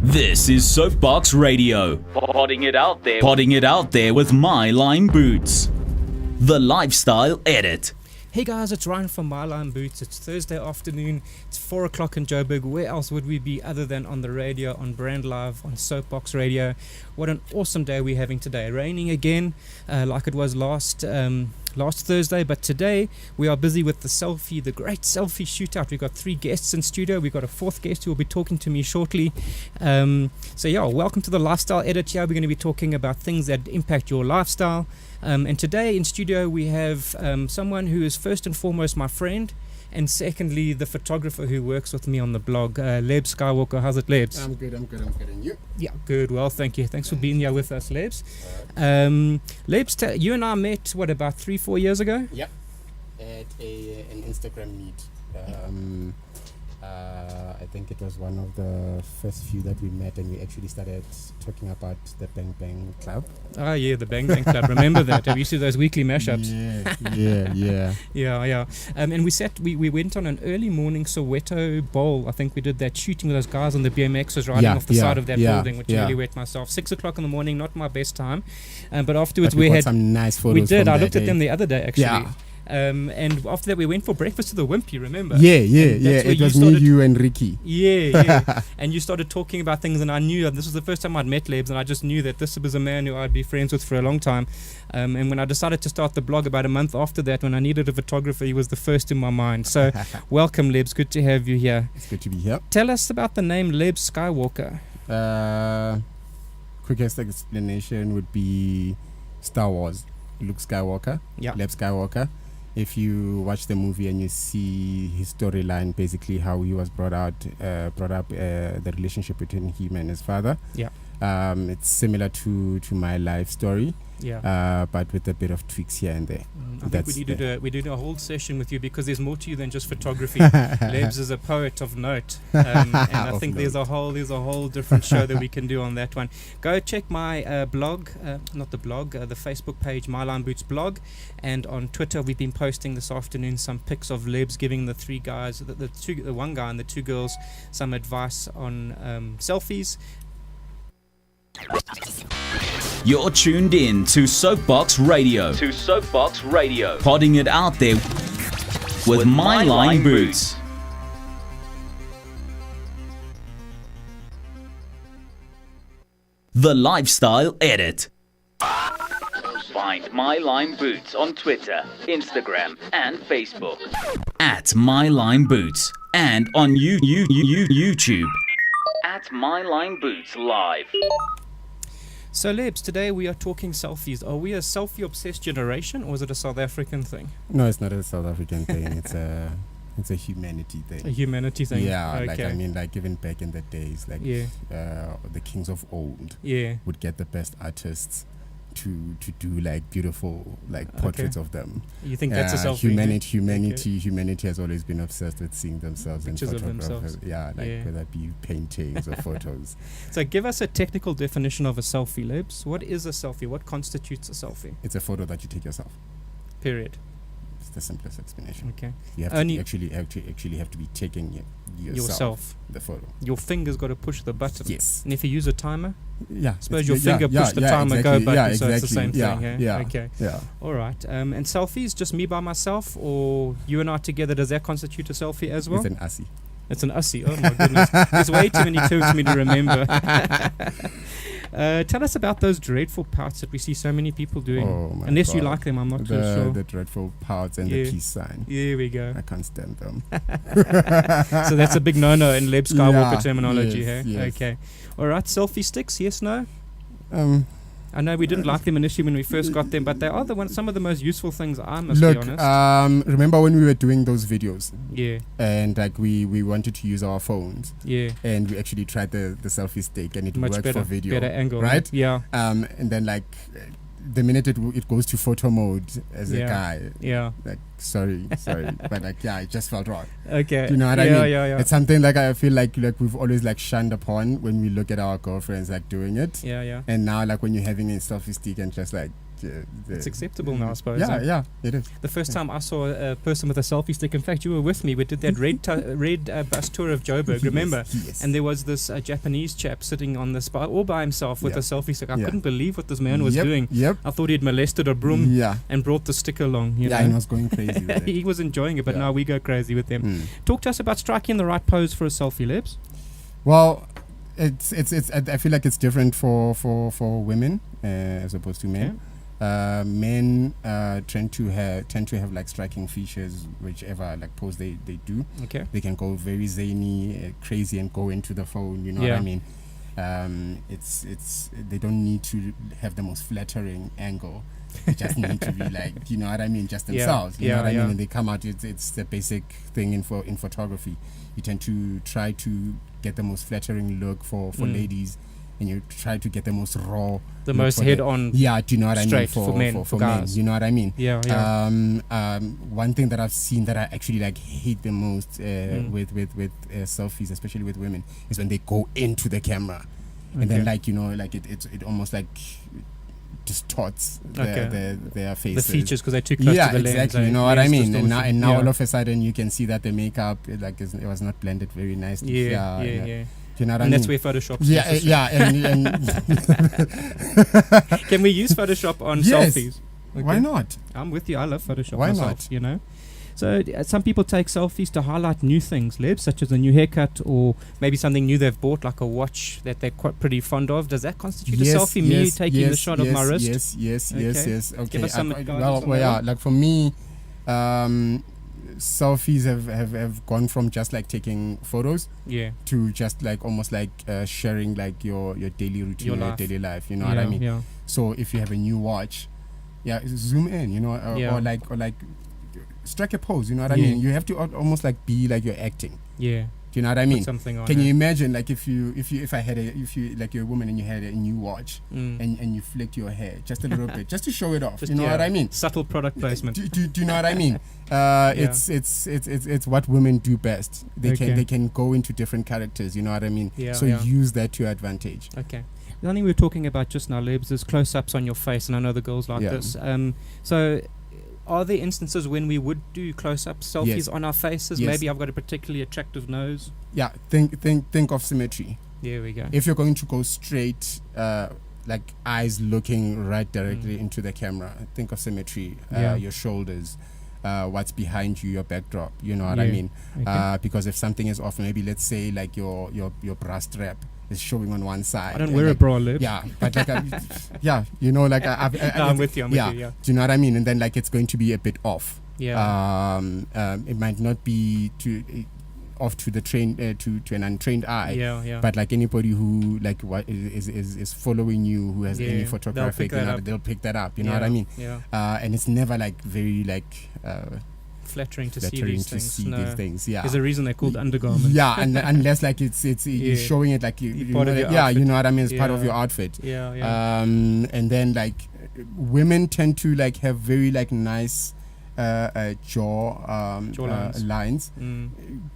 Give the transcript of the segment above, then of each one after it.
This is Soapbox Radio. Potting it out there with My Line Boots. The Lifestyle Edit. Hey guys, it's Ryan from My Line Boots. It's Thursday afternoon. It's 4 o'clock in Joburg. Where else would we be other than on the radio, on Brand Live, on Soapbox Radio? What an awesome day we're having today. Raining again, like it was last Thursday, but today we are busy with the great Selfie Shootout. We've got 3 guests in studio. We've got a 4th guest who will be talking to me shortly. Welcome to the Lifestyle Edit. Here we're going to be talking about things that impact your lifestyle. And today in studio we have someone who is first and foremost my friend, and secondly the photographer who works with me on the blog, Lebz Skywalker. How's it, Lebz? I'm good. And you? Yeah, good. Well, thank you. Thanks for being here with us, Lebz. Lebz, you and I met, about 3-4 years ago? Yep. At an Instagram meet. I think it was one of the first few that we met, and we actually started talking about the Bang Bang Club. Oh yeah, the Bang Bang Club. Remember that? Have you seen those weekly mashups? Yeah. And we went on an early morning Soweto bowl. I think we did that shooting with those guys on the BMXs riding off the side of that building, which really wet myself. 6 o'clock in the morning, not my best time. But afterwards we had some nice photos. We did. I looked at day. them the other day actually. Yeah. And after that we went for breakfast to the Wimpy, remember? Yeah. It was me, you and Ricky. Yeah. And you started talking about things, and I knew this was the first time I'd met Lebz, and I just knew that this was a man who I'd be friends with for a long time. And when I decided to start the blog about a month after that, when I needed a photographer, he was the first in my mind. So welcome, Lebz. Good to have you here. It's good to be here. Tell us about the name Lebz Skywalker. Quickest explanation would be Star Wars. Luke Skywalker. Yeah. Lebz Skywalker. If you watch the movie and you see his storyline, basically how he was brought up, the relationship between him and his father. Yeah. It's similar to my life story. Yeah. But with a bit of tweaks here and there. I think we did a whole session with you because there's more to you than just photography. Lebz is a poet of note, and I think there's a whole different show that we can do on that one. Go check my blog, the Facebook page, My Line Boots blog, and on Twitter we've been posting this afternoon some pics of Lebz giving the 3 guys, the one guy and the 2 girls, some advice on selfies. You're tuned in to Soapbox Radio. Potting it out there with My Line Boots. The Lifestyle Edit. Find My Line Boots on Twitter, Instagram, and Facebook. At My Line Boots. And on YouTube. At My Line Boots Live. So Lebz, today we are talking selfies. Are we a selfie-obsessed generation, or is it a South African thing? No, it's not a South African thing. It's a humanity thing. A humanity thing. Yeah, okay. even back in the days, the kings of old would get the best artists to do beautiful portraits of them. You think that's a selfie? Humanity has always been obsessed with seeing themselves in photographs. Whether it be paintings or photos. So give us a technical definition of a selfie, Lebz. What is a selfie? What constitutes a selfie? It's a photo that you take yourself. Period. It's the simplest explanation. Okay. You have to actually have to be taking yourself the photo. Your finger's got to push the button. Yes. And if you use a timer, suppose your finger push the timer exactly, go button, exactly, so it's the same thing. Okay. Yeah. All right. And selfies, just me by myself, or you and I together? Does that constitute a selfie as well? It's an ussie. It's an ussie. Oh my goodness. There's way too many terms for me to remember. Tell us about those dreadful pouts that we see so many people doing. Unless you like them, I'm not too sure. The dreadful pouts and the peace sign. Here we go. I can't stand them. So that's a big no-no in Lebz Skywalker terminology. Yes, hey? yes. Okay. All right. Selfie sticks, yes, no? I know we didn't like them initially when we first got them, but they are some of the most useful things, I must be honest. Remember when we were doing those videos? Yeah. And we wanted to use our phones. Yeah. And we actually tried the selfie stick, and it much worked better, for video. better angle. Right? Yeah. And then the minute it goes to photo mode as a guy. Yeah. Sorry. But it just felt wrong. Okay. Do you know what I mean? Yeah. It's something I feel like we've always shunned upon when we look at our girlfriends doing it. Yeah. And now when you're having a selfie stick and just it's acceptable now, I suppose. Yeah, it is. The first time I saw a person with a selfie stick, in fact, you were with me. We did that red bus tour of Joburg, remember? Yes. And there was this Japanese chap sitting on the spot all by himself with a selfie stick. I couldn't believe what this man was doing. I thought he'd molested a broom and brought the stick along. You know? And was going crazy with it. He was enjoying it, but now we go crazy with them. Talk to us about striking the right pose for a selfie, Lebz. Well, it's I feel like it's different for women as opposed to men. Men tend to have like striking features, whichever like pose they do. Okay. They can go very zany, crazy, and go into the phone. You know what I mean? It's they don't need to have the most flattering angle. They just need to be like, you know what I mean, just themselves. You know what I mean? And they come out. It's the basic thing in photography. You tend to try to get the most flattering look for ladies, and you try to get the most raw, the most head-on. Yeah, do you know what I mean? For men, for guys. You know what I mean? Yeah. One thing that I've seen that I actually like hate the most with selfies, especially with women, is when they go into the camera, and then like it almost like distorts their faces, the features, because they're too close to the lens. Exactly. You know what I mean? And now all of a sudden you can see that the makeup it was not blended very nicely. Yeah. You know what I mean? That's where Photoshop. And can we use Photoshop on selfies? Okay. Why not? I'm with you. I love Photoshop. Why myself, not? You know. So some people take selfies to highlight new things, Lebz, such as a new haircut or maybe something new they've bought, like a watch that they're quite pretty fond of. Does that constitute a selfie? Me taking the shot of my wrist? Yes. Okay. Give us some like for me, selfies have gone from just like taking photos to just like almost like sharing like your daily routine, your daily life. You know what I mean? Yeah. So if you have a new watch, zoom in, you know, or like strike a pose, you know what I mean? You have to almost like be like you're acting. Yeah. Do you know what I mean? Put something on. Can you imagine like if you're a woman and you had a new watch and you flicked your hair just a little bit just to show it off, you know what I mean? Subtle product placement. Do you know what I mean? It's what women do best. They can go into different characters, you know what I mean? So use that to your advantage. Okay. The only thing we were talking about just now, Lebz, is close-ups on your face, and I know the girls like this. So are there instances when we would do close-up selfies on our faces? Maybe I've got a particularly attractive nose. Yeah, think of symmetry. There we go. If you're going to go straight, like eyes looking right directly into the camera, think of symmetry. Your shoulders, what's behind you, your backdrop. You know what I mean? Okay. Because if something is off, maybe let's say like your bra strap is showing on one side. I don't wear a bra, Lebz. Yeah, but like, you know, like I'm with you. Yeah. Do you know what I mean? And then like it's going to be a bit off. Yeah. It might not be off to the train to an untrained eye. Yeah. But like anybody who like is following you, who has any photographic, they'll pick that up. You know what I mean? Yeah. And it's never like very like. Flattering to see these things. Yeah. There's a reason they're called undergarments. Yeah, and unless like it's you're showing it like you know, you know what I mean. It's part of your outfit. Yeah. And then like women tend to like have very like nice jaw lines.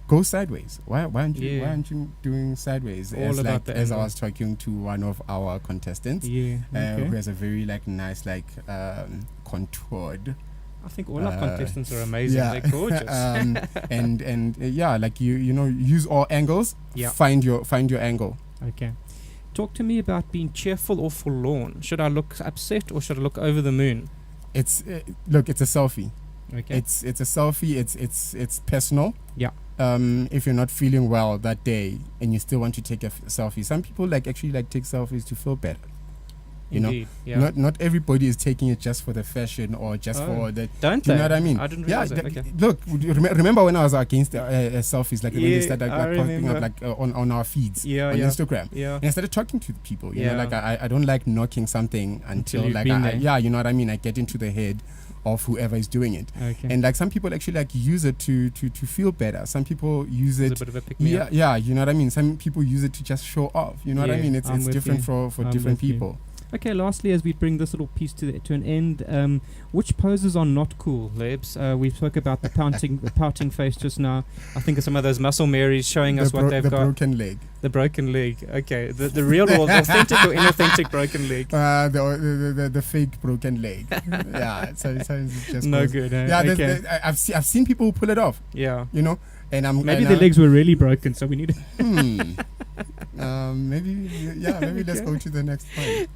Go sideways. Why aren't you doing sideways? As I was talking to one of our contestants, who has a very like nice like contoured. I think all our contestants are amazing. They're gorgeous. and like you know, use all angles. Yeah. Find your angle. Okay. Talk to me about being cheerful or forlorn. Should I look upset or should I look over the moon? It's it's a selfie. Okay. It's a selfie. It's personal. Yeah. If you're not feeling well that day and you still want to take a selfie, some people actually take selfies to feel better. Indeed, not everybody is taking it just for the fashion or just for the. Don't do you know what I mean? I didn't realize that. Okay. Look, remember when I was against selfies, like when they started popping up on our feeds on Instagram. Yeah. And I started talking to people. You know, like I don't like knocking something until like you know what I mean. I get into the head of whoever is doing it. Okay. And like some people actually use it to feel better. Some people use it. It's a bit of a pick-me-up. Yeah, you know what I mean. Some people use it to just show off. You know what I mean? It's different for different people. Okay, lastly, as we bring this little piece to an end, which poses are not cool, Lebs? We spoke about the pouting face just now. I think of some of those muscle Marys showing us what they've got. The broken leg. The broken leg. Okay, the real or authentic or inauthentic broken leg? The fake broken leg. Yeah, so it's just no good. Yeah, okay. I've seen people pull it off. Yeah, you know, and maybe the legs were really broken, so we need. Maybe let's go to the next point.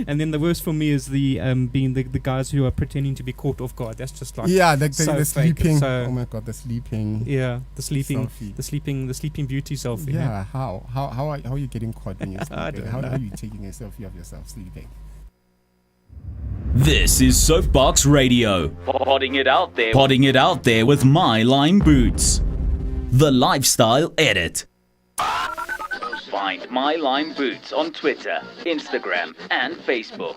And then the worst for me is the being the guys who are pretending to be caught off guard. That's just like the sleeping. So oh my god, the sleeping. Yeah, the sleeping selfie. the sleeping beauty selfie. Yeah, how are you getting caught when you're I sleeping? don't know. How are you taking a selfie of yourself sleeping? This is Soapbox Radio. Potting it out there with My Line Boots. The Lifestyle Edit. Find My Line Boots on Twitter, Instagram, and Facebook.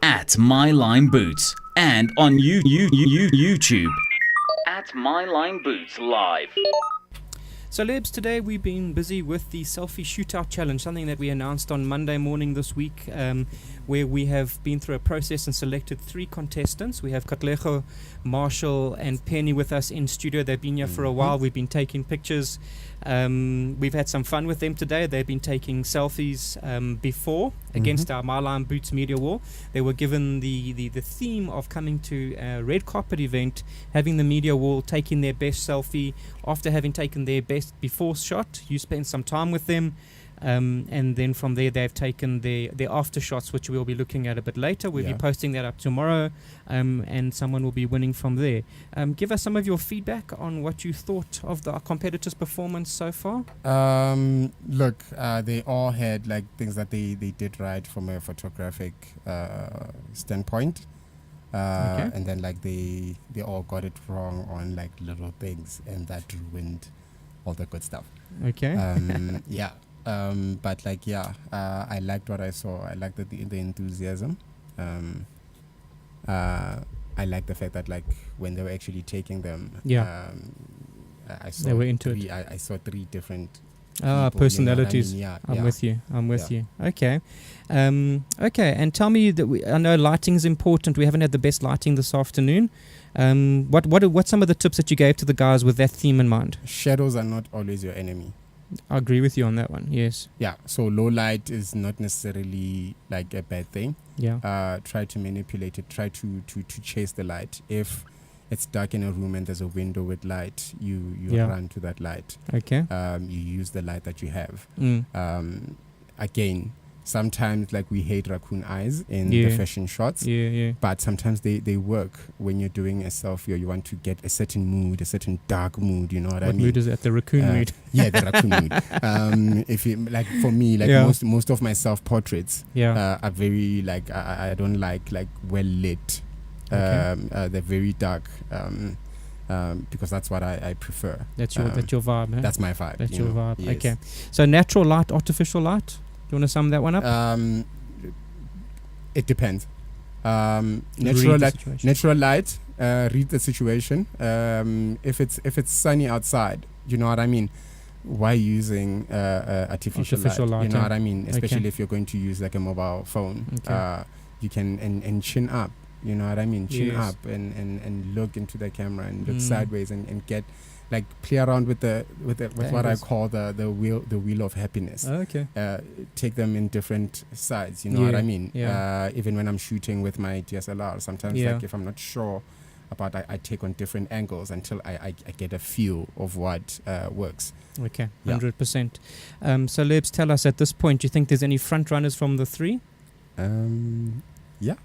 At My Line Boots. And on YouTube. At My Line Boots Live. So, Lebs, today we've been busy with the Selfie Shootout Challenge, something that we announced on Monday morning this week, where we have been through a process and selected 3 contestants. We have Katlego, Marshall, and Penny with us in studio. They've been here for a while. We've been taking pictures. We've had some fun with them today. They've been taking selfies before against our My Line Boots media wall. They were given the theme of coming to a red carpet event, having the media wall taking their best selfie. After having taken their best before shot, you spend some time with them. And then from there they've taken their after shots, which we'll be looking at a bit later. We'll be posting that up tomorrow, and someone will be winning from there. Give us some of your feedback on what you thought of the competitors' performance so far. Look, they all had like things that they did right from a photographic standpoint, and then like they all got it wrong on like little things, and that ruined all the good stuff. Okay. But like I liked what I saw. I liked the enthusiasm. I liked the fact that like when they were actually taking them, I saw they were into it. I saw 3 different personalities. You know what I mean? I'm with you. Okay. Okay, and tell me that I know lighting is important. We haven't had the best lighting this afternoon. What's some of the tips that you gave to the guys with that theme in mind? Shadows are not always your enemy. I agree with you on that one. Yes. Yeah. So low light is not necessarily like a bad thing. Yeah. Try to manipulate it. Try to chase the light. If it's dark in a room and there's a window with light, you run to that light. Okay. You use the light that you have. Again, sometimes like we hate raccoon eyes in the fashion shots. But sometimes they work when you're doing a selfie or you want to get a certain mood, a certain dark mood. You know what I mean? What mood is it? The raccoon mood. Yeah, the raccoon mood. If you like, for me, like most of my self portraits are very like I don't like well lit. They're very dark. Because that's what I prefer. That's your vibe. Eh? That's my vibe. That's your vibe. Yes. Okay. So natural light, artificial light. Do you want to sum that one up? It depends. Natural light. Read the situation. If it's sunny outside, you know what I mean. Why using artificial light? You know what I mean. Especially if you're going to use like a mobile phone. Okay. You can and chin up. You know what I mean? Chin up and look into the camera and look sideways and get like play around with what I call the wheel of happiness. Okay. Take them in different sides. You know what I mean? Even when I'm shooting with my DSLR, sometimes like if I'm not sure about, I take on different angles until I get a feel of what works. Okay, 100%. So Lebs, tell us at this point, do you think there's any front runners from the 3? Yeah.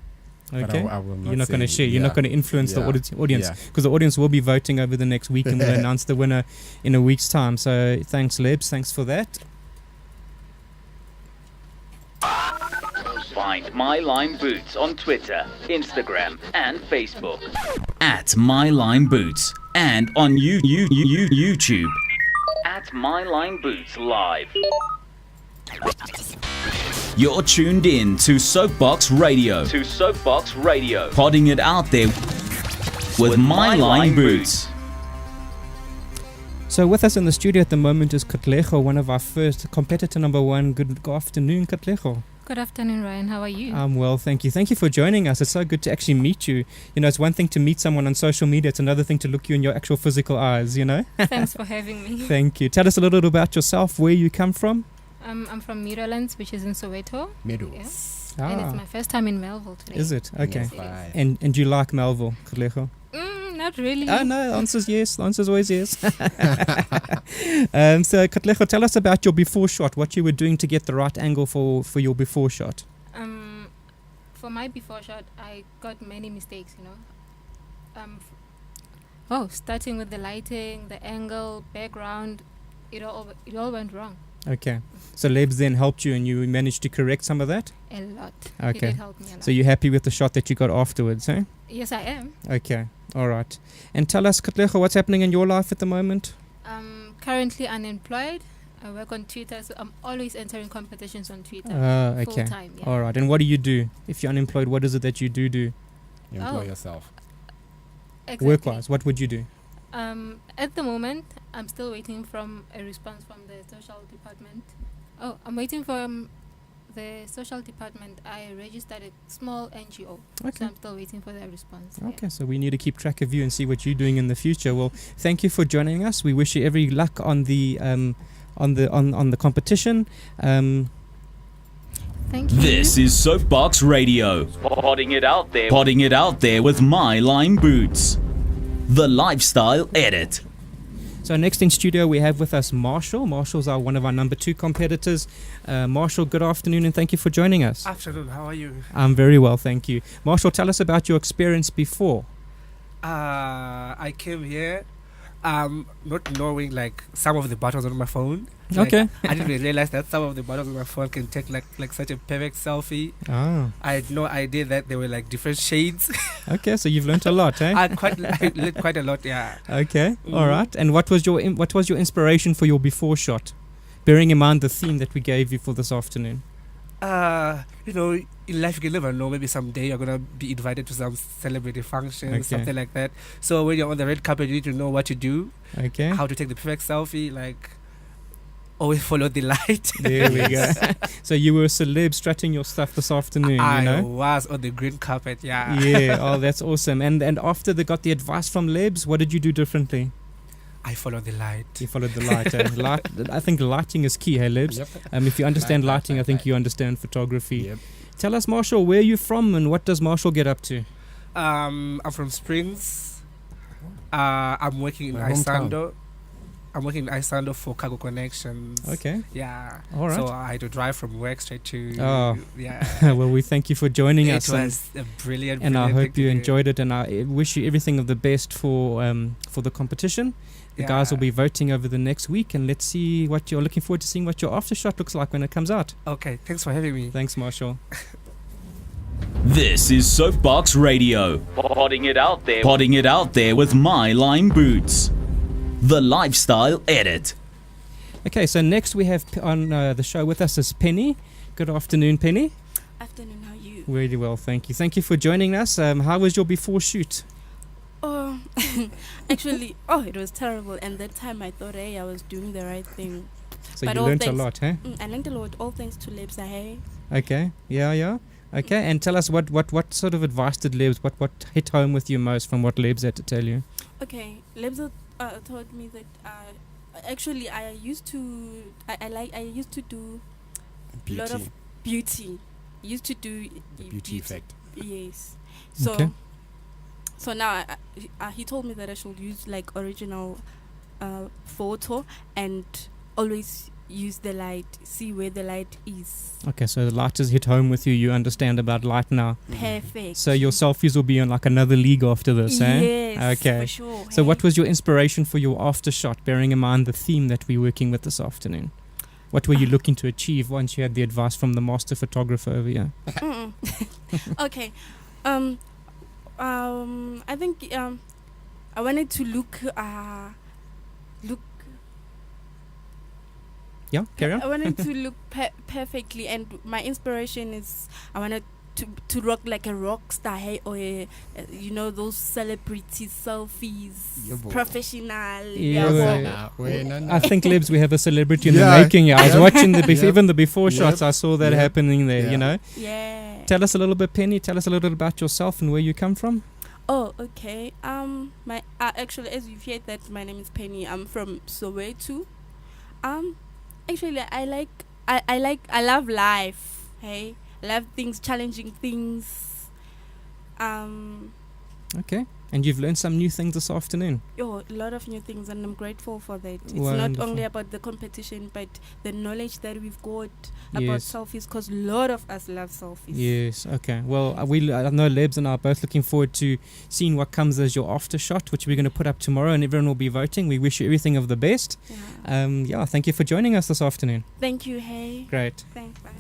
Okay. I will not You're not going to share. You're not going to influence the audience, Yeah. because the audience will be voting over the next week, and we'll announce the winner in a week's time. So thanks, Lebs. Thanks for that. Find My Line Boots on Twitter, Instagram, and Facebook. At My Line Boots. And on YouTube. At My Line Boots Live. You're tuned in to Soapbox Radio. Potting it out there with My Line Boots. So with us in the studio at the moment is Katlego, one of our first competitor number 1. Good afternoon, Katlego. Good afternoon, Ryan. How are you? I'm well, thank you. Thank you for joining us. It's so good to actually meet you. You know, it's one thing to meet someone on social media. It's another thing to look you in your actual physical eyes, you know? Thanks for having me. Thank you. Tell us a little bit about yourself, where you come from. I'm from Meadowlands, which is in Soweto. Meadow. Yes. And it's my first time in Melville today. Is it? Okay. Yes, And you like Melville, Katlego? Not really. Oh, no, the answer's yes. The answer's always yes. So, Katlego, tell us about your before shot, what you were doing to get the right angle for your before shot. For my before shot, I got many mistakes, you know. Starting with the lighting, the angle, background, it all went wrong. Okay. So Lebz then helped you and you managed to correct some of that? A lot. Okay. It did help me a lot. So you're happy with the shot that you got afterwards, eh? Yes, I am. Okay. All right. And tell us, Katlego, what's happening in your life at the moment? I'm currently unemployed. I work on Twitter, so I'm always entering competitions on Twitter. Okay. Full time, yeah. All right. And what do you do? If you're unemployed, what is it that you do? You employ yourself. Exactly. Work-wise, what would you do? At the moment, I'm still waiting from a response from the social department. I'm waiting for the social department. I registered a small NGO, Okay. so I'm still waiting for their response. Okay, so we need to keep track of you and see what you're doing in the future. Well, thank you for joining us. We wish you every luck on the competition. Thank you. This is Soapbox Radio. Potting it out there with My Lime Boots. The Lifestyle Edit. So next in studio we have with us Marshall. Marshall's one of our number 2 competitors. Marshall, good afternoon and thank you for joining us. Afternoon, how are you? I'm very well, thank you. Marshall, tell us about your experience before. I came here not knowing like some of the buttons on my phone. Like, Okay. I didn't really realize that some of the buttons on my phone can take like such a perfect selfie. Ah, I had no idea that there were like different shades. okay, so you've learnt a lot, eh? I learned quite a lot, yeah. Okay, all right. And what was your inspiration for your before shot? Bearing in mind the theme that we gave you for this afternoon. You know, in life you can never know. Maybe someday you're gonna be invited to some celebrity function, something like that. So when you're on the red carpet, you need to know what to do, Okay. how to take the perfect selfie. Like, always follow the light. There we go. So you were a celeb strutting your stuff this afternoon, I you know? was on the green carpet, yeah. Yeah. Oh, that's awesome. And after they got the advice from Lebz, what did you do differently? I followed the light. You followed the light. I think lighting is key, hey Lebz? Yep. If you understand lighting, I think you understand photography. Yep. Tell us, Marshall, where are you from and what does Marshall get up to? I'm from Springs. I'm working in Isando. I'm working in Isando for cargo connections. Okay. Yeah. All right. So I had to drive from work straight to. Oh. Yeah. Well, we thank you for joining us. It was a brilliant. And I hope you thing to enjoyed it. And I wish you everything of the best for the competition. The guys will be voting over the next week, and let's see what you're looking forward to seeing what your after shot looks like when it comes out. Okay. Thanks for having me. Thanks, Marshall. This is Soapbox Radio. Potting it out there with My Lime Boots. The Lifestyle Edit. Okay, so next we have on the show with us is Penny. Good afternoon, Penny. Afternoon, how are you? Really well, thank you. Thank you for joining us. How was your before shoot? Oh, actually, it was terrible. And that time I thought, hey, I was doing the right thing. So but you learned a lot, eh? I learned a lot, all thanks to Lebz, hey? Okay, yeah. Okay, and tell us what sort of advice did Lebz, what hit home with you most from what Lebz had to tell you? Okay, Lebz taught me that actually I used to do a lot of beauty. Used to do the beauty effect. Yes. So okay. So now he told me that I should use like original photo and always use the light, see where the light is. Okay, so the light has hit home with you. You understand about light now. Perfect. So your selfies will be on like another league after this, eh? Yes, okay. for sure. So what was your inspiration for your after shot, bearing in mind the theme that we're working with this afternoon? What were you looking to achieve once you had the advice from the master photographer over here? Okay. I think I wanted to look. Yeah, carry on. I wanted to look perfectly, and my inspiration is I wanted to rock like a rock star, hey, or those celebrity selfies, professional. I think, Lebz, we have a celebrity in the making. I was watching even the before shots. I saw that happening there. Yeah. Tell us a little bit, Penny. Tell us a little bit about yourself and where you come from. Oh, okay. My actually, as you've heard, that my name is Penny. I'm from Soweto. Actually, I love life. Hey, I love things, challenging things. Okay. And you've learned some new things this afternoon. Oh, a lot of new things, and I'm grateful for that. It's Wonderful. not only about the competition, but the knowledge that we've got about selfies, because a lot of us love selfies. Yes, okay. Well, I know Lebz and I are both looking forward to seeing what comes as your after shot, which we're going to put up tomorrow, and everyone will be voting. We wish you everything of the best. Thank you for joining us this afternoon. Thank you, hey. Great. Thanks, bye.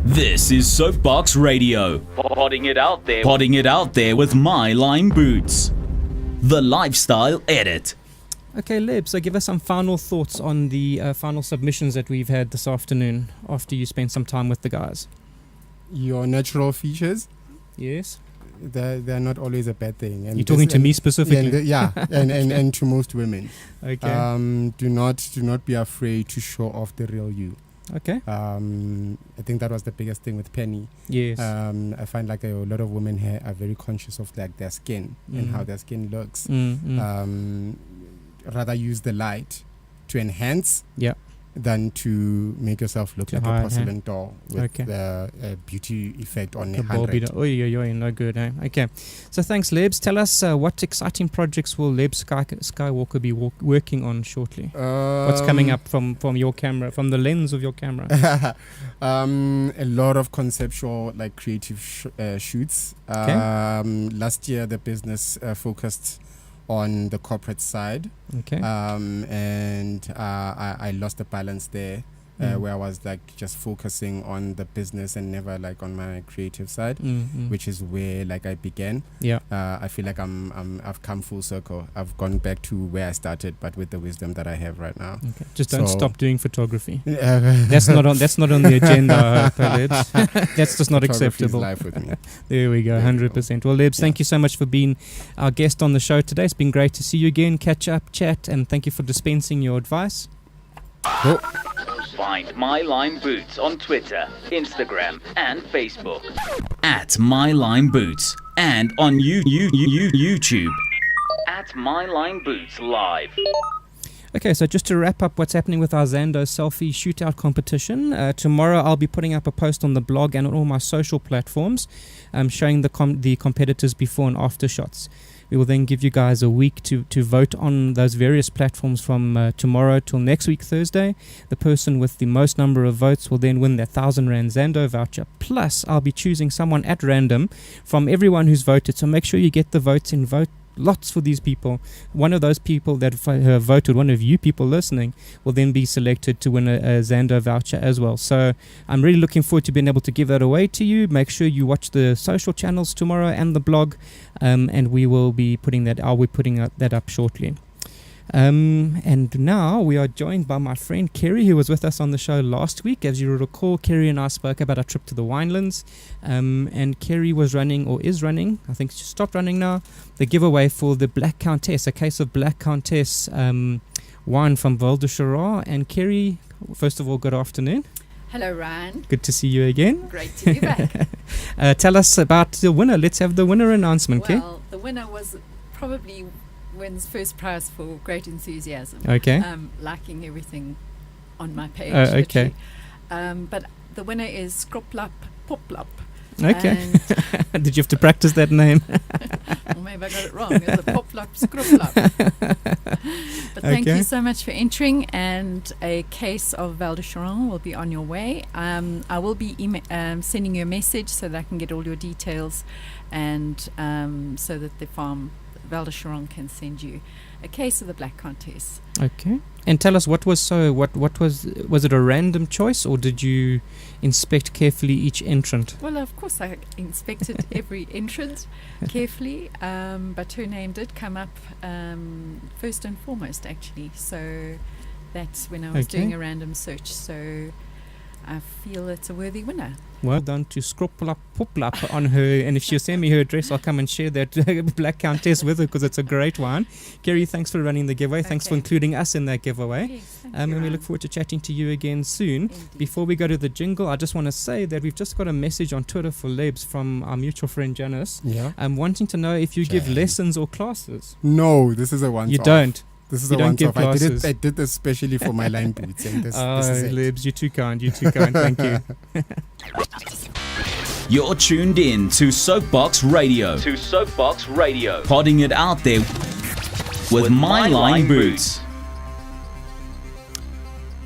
This is Soapbox Radio. Potting it out there with My Line Boots. The Lifestyle Edit. Okay, Lebz, so give us some final thoughts on the final submissions that we've had this afternoon after you spent some time with the guys. Your natural features, yes, they're not always a bad thing. And you're talking to me specifically. And to most women. Okay. Do not be afraid to show off the real you. Okay. I think that was the biggest thing with Penny. Yes. I find like a lot of women here are very conscious of like their skin and how their skin looks. Rather use the light to enhance than to make yourself look like a porcelain doll with the beauty effect on 100. No good, eh? Okay. So thanks, Lebz. Tell us what exciting projects will Lebz Skywalker be working on shortly? What's coming up from your camera, from the lens of your camera? A lot of conceptual, like creative shoots. Last year, the business focused on the corporate side. Okay. And I lost the balance there, where I was like just focusing on the business and never like on my creative side, which is where like I began. Yeah. I feel like I've come full circle. I've gone back to where I started, but with the wisdom that I have right now. Okay. Just don't stop doing photography. That's not on the agenda, Lebz. That's just not acceptable. Life with me. There we go, 100%. Well, Lebz, thank you so much for being our guest on the show today. It's been great to see you again, catch up, chat, and thank you for dispensing your advice. Cool. Find My Line Boots on Twitter, Instagram, and Facebook. At My Line Boots. And on YouTube. At My Line Boots Live. Okay, so just to wrap up what's happening with our Zando Selfie Shootout competition, tomorrow I'll be putting up a post on the blog and on all my social platforms showing the competitors before and after shots. We will then give you guys a week to vote on those various platforms from tomorrow till next week, Thursday. The person with the most number of votes will then win their 1,000 Rand Zando voucher. Plus, I'll be choosing someone at random from everyone who's voted. So make sure you get the votes in. Vote lots for these people. One of those people that have voted, one of you people listening, will then be selected to win a Zando voucher as well. So I'm really looking forward to being able to give that away to you. Make sure you watch the social channels tomorrow and the blog, and we will be putting that. I'll be putting that up shortly. And now we are joined by my friend Kerry, who was with us on the show last week. As you recall, Kerry and I spoke about our trip to the Winelands, and Kerry was running, or is running, I think she stopped running now, the giveaway for the Black Countess, a case of Black Countess wine from Val de Chirac. And Kerry, first of all, good afternoon. Hello, Ryan. Good to see you again. Great to be back. Tell us about the winner. Let's have the winner announcement, Kerry. Well, the winner was probably wins first prize for great enthusiasm. Okay. Liking everything on my page. Okay. But the winner is Skroplap Poplap. Okay. Did you have to practice that name? Or maybe I got it wrong. It's a Poplap Skroplap. But thank you so much for entering, and a case of Val de Chirac will be on your way. I will be sending you a message so that I can get all your details, and so that the farm Val de Chirac can send you a case of the Black Countess. Okay. And tell us what was it a random choice, or did you inspect carefully each entrant? Well, of course I inspected every entrant carefully, but her name did come up first and foremost, actually. So that's when I was doing a random search. So I feel it's a worthy winner. Well done to Skroplap Poplap on her, and if she'll send me her address, I'll come and share that Black Countess with her because it's a great one. Kerry, thanks for running the giveaway. Thanks for including us in that giveaway. Yes, And we look forward to chatting to you again soon. Indeed. Before we go to the jingle, I just want to say that we've just got a message on Twitter for Lebs from our mutual friend Janice. Yeah. I'm wanting to know if you give lessons or classes. No, this is a one-off. You don't. This is You a don't once give off. classes. I did this especially for my line boots. And this is it. Lebs, you're too kind. You're too kind. Thank you. You're tuned in to Soapbox Radio. Podding it out there with My Line Boots.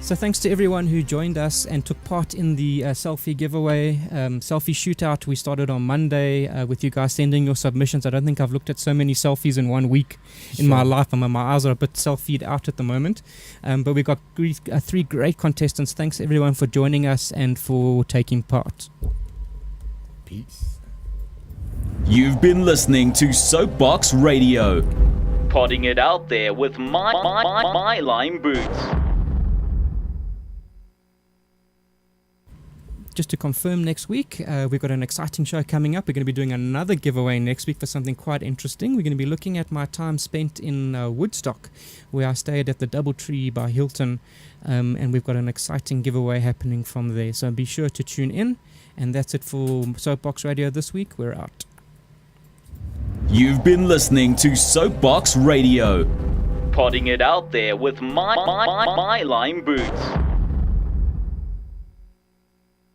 So thanks to everyone who joined us and took part in the selfie giveaway, selfie shootout. We started on Monday with you guys sending your submissions. I don't think I've looked at so many selfies in 1 week in my life. My eyes are a bit selfied out at the moment. But we got three great contestants. Thanks everyone for joining us and for taking part. Peace. You've been listening to Soapbox Radio. Podding it out there with My Line Boots. Just to confirm, next week we've got an exciting show coming up. We're going to be doing another giveaway next week for something quite interesting. We're going to be looking at my time spent in Woodstock, where I stayed at the Doubletree by Hilton, and we've got an exciting giveaway happening from there. So be sure to tune in. And that's it for Soapbox Radio this week. We're out. You've been listening to Soapbox Radio. Podding it out there with My Line Boots.